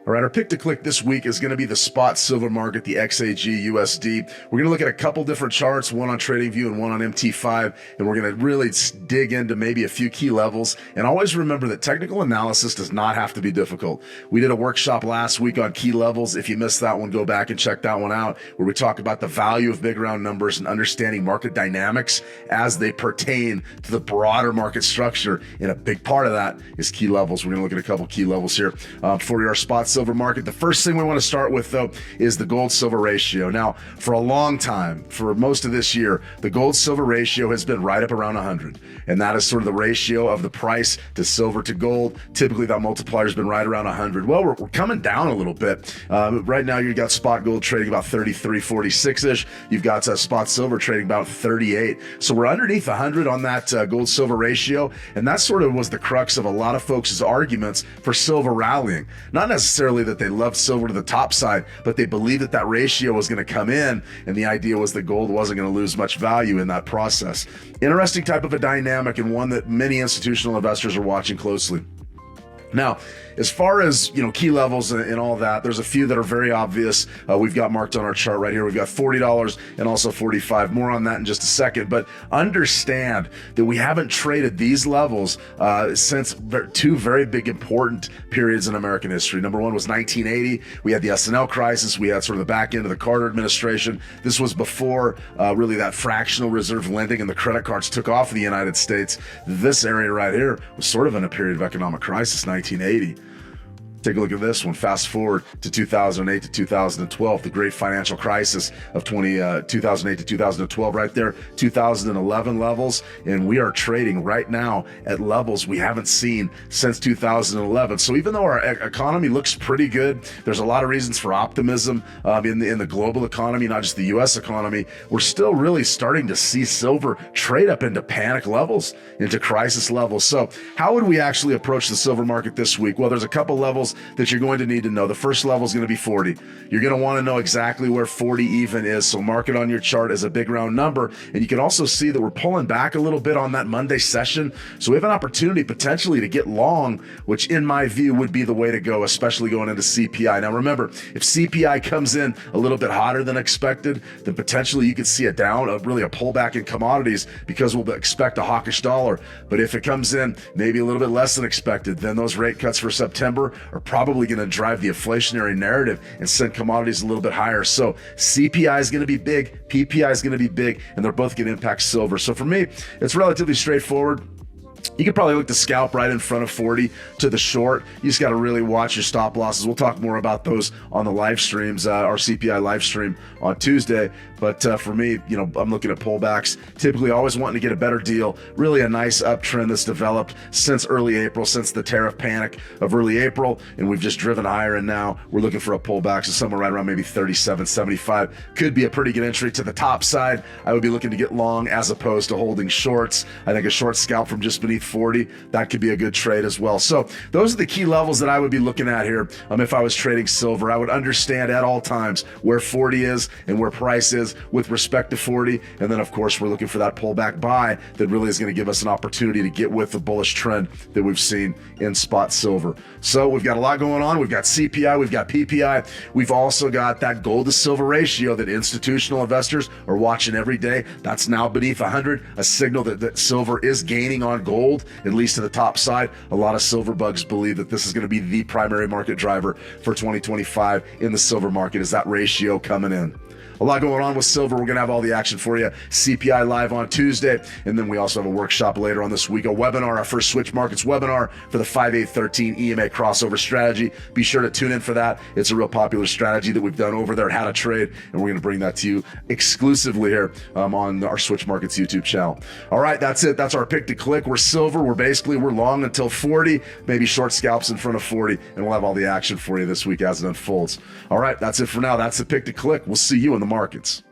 All right, our pick to click this week is going to be the spot silver market, the XAG USD. We're going to look at a couple different charts, one on TradingView and one on MT5, and we're going to really dig into maybe a few key levels. And always remember that technical analysis does not have to be difficult. We did a workshop last week on key levels. If you missed that one, go back and check that one out, where we talk about the value of big round numbers and understanding market dynamics as they pertain to the broader market structure. And a big part of that is key levels. We're going to look at a couple key levels here for our spot silver market. The first thing we want to start with, though, is the gold silver ratio. Now, for a long time, for most of this year, the gold silver ratio has been right up around 100, and that is sort of the ratio of the price to silver to gold. Typically, that multiplier has been right around 100. Well, we're coming down a little bit. Right now, you've got spot gold trading about 33.46-ish. You've got spot silver trading about 38. So we're underneath 100 on that gold silver ratio, and that sort of was the crux of a lot of folks' arguments for silver rallying. Not necessarily that they loved silver to the top side, but they believed that that ratio was going to come in, and the idea was that gold wasn't going to lose much value in that process. Interesting type of a dynamic, and one that many institutional investors are watching closely. Now, as far as, key levels and all that, there's a few that are very obvious. We've got marked on our chart right here. We've got $40 and also 45. More on that in just a second. But understand that we haven't traded these levels since two very big important periods in American history. Number one was 1980. We had the S&L crisis. We had sort of the back end of the Carter administration. This was before really that fractional reserve lending and the credit cards took off in the United States. This area right here was sort of in a period of economic crisis, 1980. Take a look at this one. Fast forward to 2008 to 2012, the great financial crisis of 2008 to 2012 right there, 2011 levels, and we are trading right now at levels we haven't seen since 2011. So even though our economy looks pretty good, there's a lot of reasons for optimism in the global economy, not just the U.S. economy. We're still really starting to see silver trade up into panic levels, into crisis levels. So how would we actually approach the silver market this week? Well, there's a couple levels that you're going to need to know. The first level is going to be 40. You're going to want to know exactly where 40 even is. So mark it on your chart as a big round number. And you can also see that we're pulling back a little bit on that Monday session. So we have an opportunity potentially to get long, which in my view would be the way to go, especially going into CPI. Now remember, if CPI comes in a little bit hotter than expected, then potentially you could see a pullback in commodities, because we'll expect a hawkish dollar. But if it comes in maybe a little bit less than expected, then those rate cuts for September are probably going to drive the inflationary narrative and send commodities a little bit higher. So CPI is going to be big, PPI is going to be big, and they're both going to impact silver. So for me, it's relatively straightforward. You could probably look to scalp right in front of 40 to the short. You just got to really watch your stop losses. We'll talk more about those on the live streams, our CPI live stream on Tuesday. But for me, I'm looking at pullbacks, typically always wanting to get a better deal. Really a nice uptrend that's developed since early April, since the tariff panic of early April, and we've just driven higher, and now we're looking for a pullback. So somewhere right around maybe 37.75 could be a pretty good entry to the top side. I would be looking to get long as opposed to holding shorts. I think a short scalp from just beneath 40, that could be a good trade as well. So those are the key levels that I would be looking at here. If I was trading silver, I would understand at all times where 40 is and where price is with respect to 40. And then of course, we're looking for that pullback buy that really is going to give us an opportunity to get with the bullish trend that we've seen in spot silver. So we've got a lot going on. We've got CPI, we've got PPI. We've also got that gold to silver ratio that institutional investors are watching every day. That's now beneath 100, a signal that silver is gaining on gold, at least to the top side. A lot of silver bugs believe that this is going to be the primary market driver for 2025 in the silver market, is that ratio coming in. A lot going on with silver. We're going to have all the action for you. CPI live on Tuesday. And then we also have a workshop later on this week, a webinar, our first Switch Markets webinar for the 5-8-13 EMA crossover strategy. Be sure to tune in for that. It's a real popular strategy that we've done over there at How to Trade. And we're going to bring that to you exclusively here on our Switch Markets YouTube channel. All right, that's it. That's our pick to click. We're silver. We're long until 40, maybe short scalps in front of 40. And we'll have all the action for you this week as it unfolds. All right, that's it for now. That's the pick to click. We'll see you in the markets.